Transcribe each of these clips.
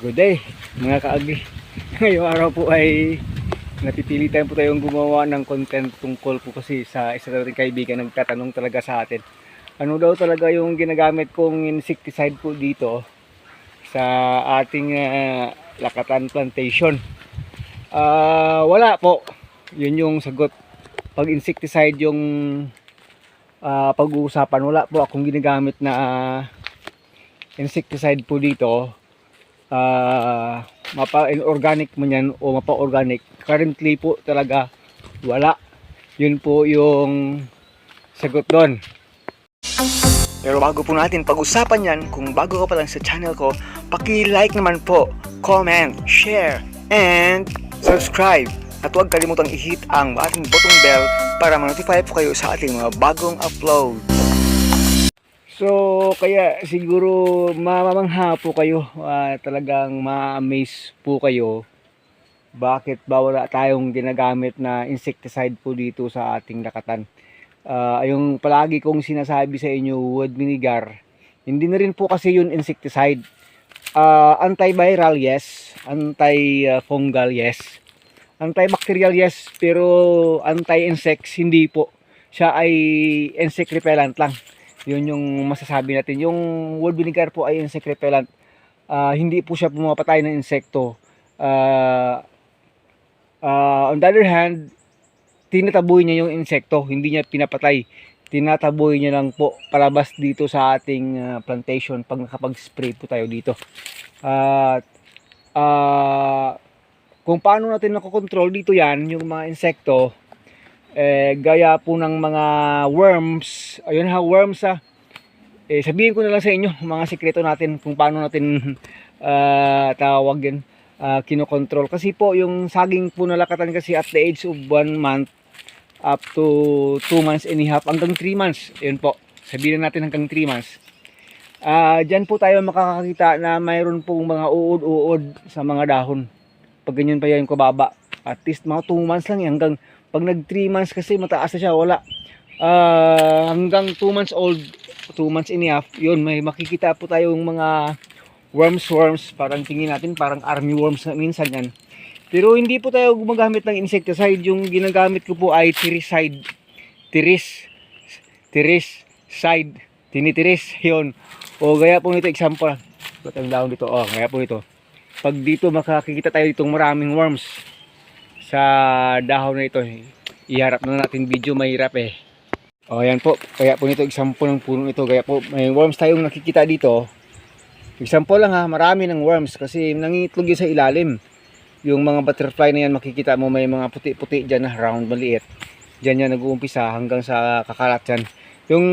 Good day mga kaagi. Ngayong araw po ay napipilitan po tayong gumawa ng content tungkol po kasi sa isa nating kaibigan nagtatanong talaga sa atin. Ano daw talaga yung ginagamit kong insecticide po dito sa ating lakatan plantation. Wala po. Yun yung sagot. Pag insecticide yung pag-uusapan, wala po akong ginagamit na insecticide po dito. Mapa-inorganic man yan o mapa-organic, currently po talaga wala. Yun po yung sagot doon. Pero bago po natin pag-usapan yan, kung bago ka pa lang sa channel ko, paki-like naman po, comment, share, and subscribe. At huwag kalimutang i-hit ang ating button bell para ma-notify po kayo sa ating mga bagong upload. So, kaya siguro mamamangha po kayo, talagang ma-amaze po kayo bakit ba wala tayong ginagamit na insecticide po dito sa ating lakatan. Yung palagi kong sinasabi sa inyo, wood vinegar, hindi na rin po kasi yun insecticide. Antiviral, yes. Anti-fungal, yes. Antibacterial, yes. Pero anti-insects, hindi po. Siya ay insect repellent lang. Yun yung masasabi natin. Yung wood vinegar po ay insect repellent. Hindi po siya pumapatay ng insekto. On the other hand, tinataboy niya yung insekto. Hindi niya pinapatay. Tinataboy niya lang po palabas dito sa ating plantation pag nakapag-spray po tayo dito. Kung paano natin nakokontrol dito yan, yung mga insekto, gaya po ng mga worms, ayun ha, worms ha. Sabihin ko na lang sa inyo mga sikreto natin kung paano natin tawag yan, kinokontrol. Kasi po yung saging po na lakatan kasi at the age of 1 month up to 2 months and a half hanggang 3 months, yun po, sabihin natin hanggang 3 months. Dyan po tayo makakakita na mayroon pong mga uod-uod sa mga dahon. Pag ganyan pa yan kababa, at least mga 2 months lang yan, hanggang pag nag 3 months kasi mataas na siya, wala. Hanggang 2 months old, 2 months and a half, yun, may makikita po tayong mga worms, parang tingin natin parang army worms na minsan yan. Pero hindi po tayo gumagamit ng insecticide. Yung ginagamit ko po ay tinitiris, yun. O gaya po nito, example, batang daon dito, gaya po ito. Pag dito makakikita tayo ditong maraming worms sa dahon na ito, iharap na natin video, mahirap eh. Yan po, kaya po nito example ng puno ito, kaya po may worms tayong nakikita dito. Example lang ha, marami ng worms kasi nangitlog yun sa ilalim. Yung mga butterfly na yan, makikita mo may mga puti-puti dyan na round, maliit. Dyan yan nag-uumpisa hanggang sa kakalat dyan. Yung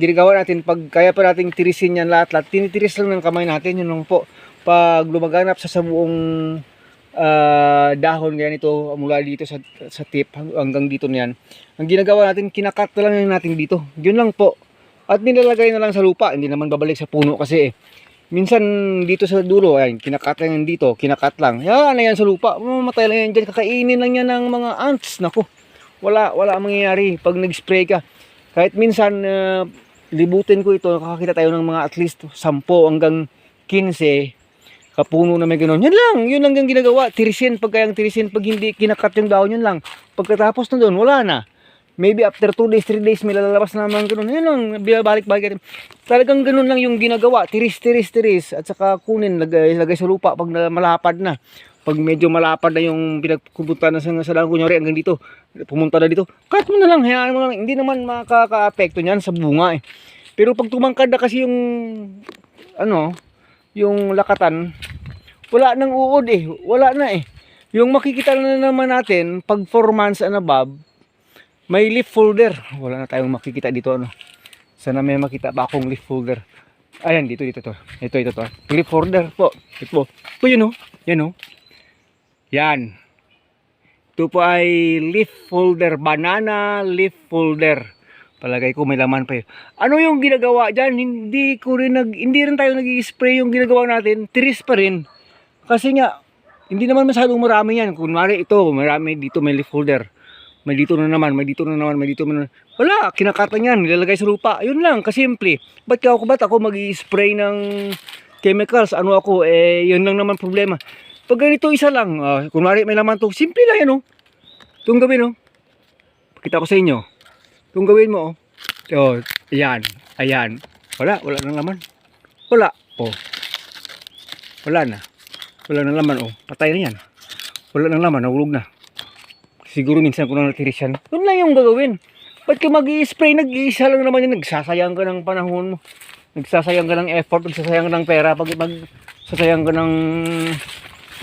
ginagawa natin, pag kaya pa natin tirisin yan lahat, tinitiris lang ng kamay natin, yun lang po. Pag lumaganap sa buong dahon ganyan ito mula dito sa tip hanggang dito na yan, ang ginagawa natin, kinakat na lang natin dito, yun lang po, at nilalagay na lang sa lupa, hindi naman babalik sa puno kasi minsan dito sa dulo, ayan, kinakat lang dito, kinakat lang, yan na yan sa lupa, mamatay lang yan dyan, kakainin lang yan ng mga ants. Naku, wala mangyayari pag nag-spray ka. Kahit minsan libutin ko ito, nakakita tayo ng mga at least 10 hanggang 15 kapuno na may gano'n. Yun lang yung ginagawa. Tirisin, pag hindi kinakat yung dahon, yun lang. Pagkatapos na doon, wala na. Maybe after 2 days, 3 days, may lalabas na naman gano'n. Yun lang, balik-balik. Talagang gano'n lang yung ginagawa. Tiris. At saka kunin, lagay sa lupa pag malapad na. Pag medyo malapad na yung pinagpupunta na sa dahon, kunyari hanggang dito, pumunta na dito, cut mo na lang, hayaan mo na lang. Hindi naman makaka-apekto niyan sa bunga eh. Pero pag tumangkad na kasi yung lakatan, wala nang uod eh, wala na eh. Yung makikita na naman natin pag 4 months and above, may leaf folder. Wala na tayong makikita dito sana may makita ba akong leaf folder. Ayan, dito to. Ito leaf folder po. Ito yun yan. Ito po ay leaf folder, banana leaf folder. Palagay ko may laman pa yun. Ano yung ginagawa dyan? Hindi rin tayo nag-i-spray yung ginagawa natin. Tiris pa rin. Kasi nga, hindi naman masyadong marami yan. Kunwari ito, marami dito, may leaf folder. May dito na naman. Wala, kinakatan yan, nilalagay sa lupa. Yun lang, kasimple. Ba't ako mag-i-spray ng chemicals, ano ako, yun lang naman problema. Pag ganito isa lang, kunwari may laman to, simple lang yan, oh. Itong gawin, oh. Pakita ko sa inyo. Itong gawin mo, oh. Oh, ayan, ayan. Wala nang laman. Wala, oh. Wala na. Wala nang laman, oh. Patay na yan. Wala nang laman, nahulog na. Siguro minsan ko na natiris yan. Yun lang yung gagawin. Ba't ka mag-i-spray? Nag-iisa lang naman yun. Nagsasayang ka ng panahon mo. Nagsasayang ka ng effort. Nagsasayang ka ng pera. Pag magsasayang ka ng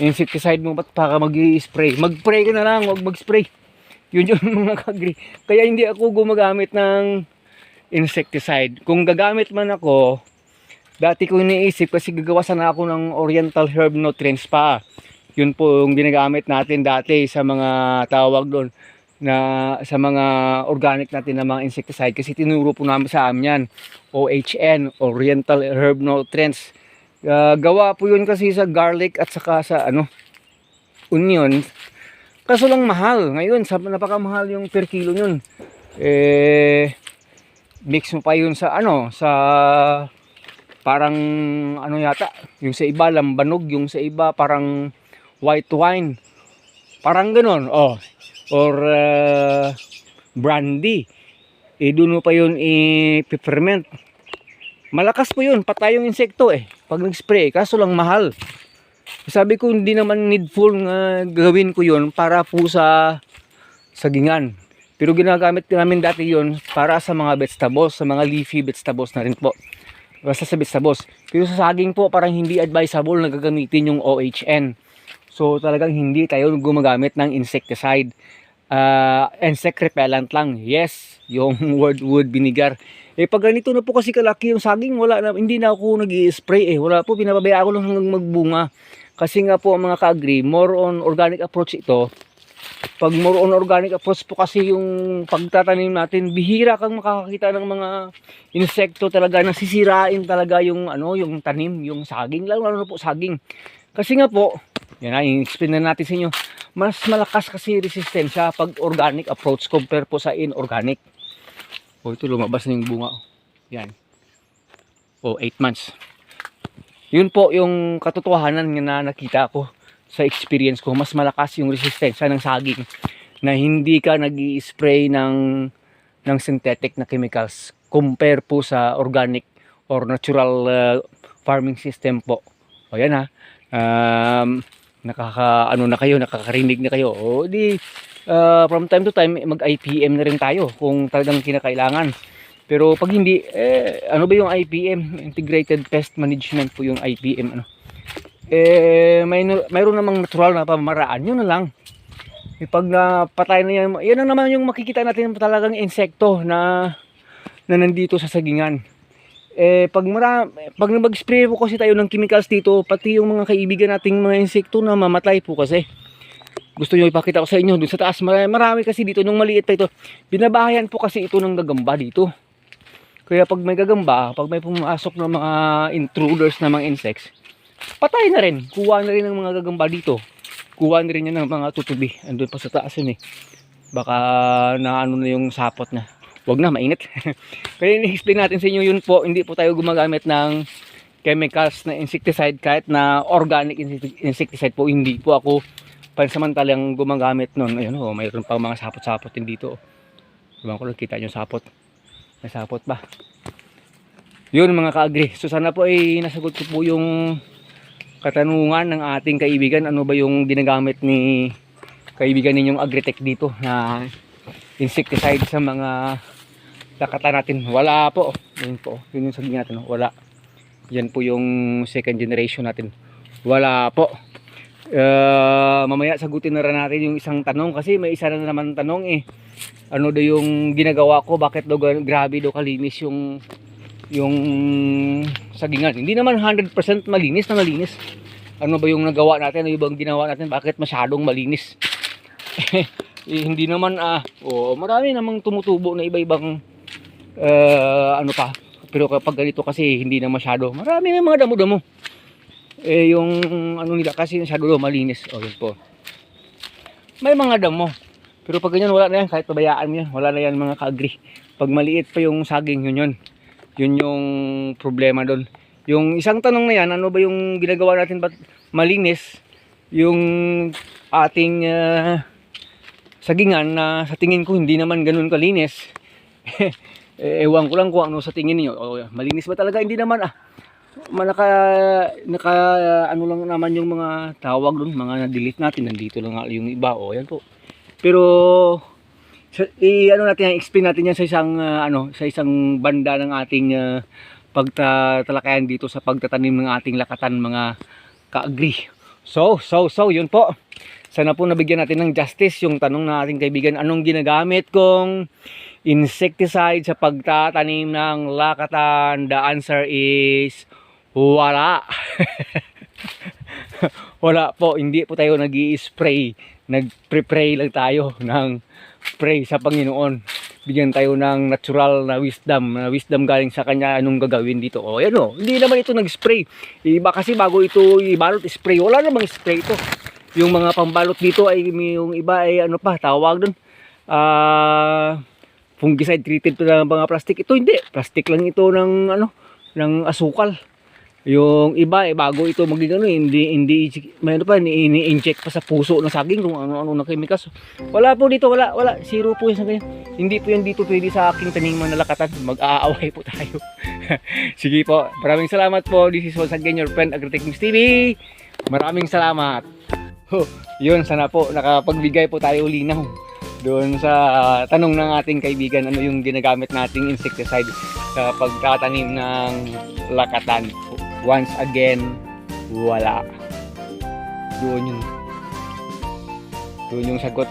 insecticide mo, ba't pa ka mag-i-spray? Mag-spray ka na lang. Huwag mag-spray. Yun yung mga ka-agree. Kaya hindi ako gumagamit ng insecticide. Kung gagamit man ako, dati ko iniisip kasi gagawa sana ako ng Oriental Herb Nutrients pa. Yun po yung ginagamit natin dati sa mga tawag doon na sa mga organic natin na mga insecticide kasi tinuro po namin sa amin yan, OHN, Oriental Herb Nutrients. Gawa po yun kasi sa garlic at saka sa onion. Kaso lang mahal. Ngayon napakamahal yung per kilo yun. Mix mo pa yun sa sa parang yata, yung sa iba lambanog, yung sa iba parang white wine. Parang ganoon, or brandy. Doon mo pa yun i-ferment. Malakas po yun, patay yung insekto pag nag-spray, kaso lang mahal. Sabi ko hindi naman needful nga gawin ko yun para po sa sagingan. Pero ginagamit namin dati yun para sa mga vegetables, sa mga leafy vegetables na rin po. Basta sa vegetables. Pero sa saging po parang hindi advisable na gagamitin yung OHN. So talagang hindi tayo gumagamit ng insecticide. Insect repellent lang. Yes, yung wood vinegar. Pag ganito na po kasi kalaki yung saging, hindi na ako nag-i-spray Wala po, pinababayaan ko lang hanggang magbunga. Kasi nga po mga ka-agree, more on organic approach ito. Pag more on organic approach po kasi yung pagtatanim natin, bihira kang makakakita ng mga insekto talaga, nasisirain talaga yung yung tanim, yung saging, lalo na po saging. Kasi nga po, yan na, i-explain na natin sa inyo, mas malakas kasi resistensya pag organic approach compare po sa inorganic. Ito lumabas na yung bunga. Yan. 8 months. Yun po yung katotohanan na nakita ko sa experience ko. Mas malakas yung resistensya ng saging na hindi ka nag-i-spray ng synthetic na chemicals compare po sa organic or natural farming system po. O yan ha. Nakakarinig na kayo. O di from time to time mag-IPM na rin tayo kung talagang kinakailangan. Pero pag hindi ano ba yung IPM? Integrated Pest Management po yung IPM mayroon namang natural na pamamaraan. Yun na lang. Pag napatay na yan na naman yung makikita natin talagang insekto na nandito sa sagingan. Pag mag-spray po kasi tayo ng chemicals dito, pati yung mga kaibigan nating mga insekto na mamatay po kasi. Gusto nyo ipakita ko sa inyo dun sa taas, marami kasi dito nung maliit pa ito. Binabahayan po kasi ito ng gagamba dito. Kaya pag may gagamba, pag may pumasok ng mga intruders na mga insects, patay na rin. Kuha na rin ng mga gagamba dito. Kuha na rin yan ng mga tutubi. Andun pa sa taas yun Baka na yung sapot na. Wag na, mainit. Kaya i-explain natin sa inyo yun po. Hindi po tayo gumagamit ng chemicals na insecticide kahit na organic insecticide po. Hindi po ako pansamantalang gumagamit nun. Ayun mayroon pa mga sapot-sapot din dito. Diba ko lang kita yung sapot. May sapot ba? Yun mga ka-agree. So sana po ay nasagot ko po yung katanungan ng ating kaibigan. Ano ba yung ginagamit ni kaibigan ninyong Agritech dito na insecticide sa mga lakata natin? Wala po. Yun po. Yun yung sabihin natin. Wala. Yan po yung second generation natin. Wala po. Mamaya sagutin na rin natin yung isang tanong kasi may isa na naman tanong ano daw yung ginagawa ko, bakit daw grabe daw kalinis yung sagingan. Hindi naman 100% malinis na malinis. Ano ba yung nagawa natin, ano yung ginawa natin, bakit masyadong malinis? Hindi naman marami namang tumutubo na iba-ibang pero kapag ganito kasi hindi na masyado, marami na mga damo-damo. Yung nila kasi masyado malinis. Yun po. May mga damo. Pero pag ganyan wala na yan, kahit pabayaan mo yan, wala na yan mga ka-agree. Pag maliit pa yung saging, yun yung problema doon. Yung isang tanong na yan, ano ba yung ginagawa natin ba't malinis yung ating sagingan na sa tingin ko hindi naman ganun kalinis. Ewan ko lang kung ano sa tingin niyo. Malinis ba talaga? Hindi naman naka ano lang naman yung mga tawag doon, mga na-delete natin. Nandito lang yung iba. Yan po. Pero ano natin, explain natin yan sa isang sa isang banda ng ating pagtatalakayan dito sa pagtatanim ng ating lakatan, mga ka-agri. So, yun po. Sana po nabigyan natin ng justice yung tanong ng ating kaibigan, anong ginagamit kong insecticide sa pagtatanim ng lakatan? The answer is wala. Wala po, hindi po tayo nag-i-spray. Nag-pray lang tayo ng pray sa Panginoon. Bigyan tayo ng natural na wisdom galing sa kanya anong gagawin dito. Hindi naman ito nag-spray. Iba kasi bago ito ibalot, spray. Wala namang spray ito. Yung mga pambalot dito ay yung iba ay tawag doon. Fungicide treated pa ng mga plastic. Ito hindi. Plastic lang ito ng ng asukal. Yung iba bago ito maging hindi ini-inject pa sa puso ng saging kung ano na chemicals. Wala po dito, wala. Zero po yan sa ganyan. Hindi po yan dito pwede sa aking taniman na lakatan. Mag-aaway po tayo. Sige po. Maraming salamat po. This is once again your friend Agritechnics TV. Maraming salamat. Yun, sana po nakapagbigay po tayo linaw doon sa tanong ng ating kaibigan, ano yung ginagamit nating insecticide sa pagtatanim ng lakatan. Once again, wala. Doon yung sagot.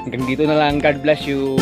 Hanggang dito na lang. God bless you.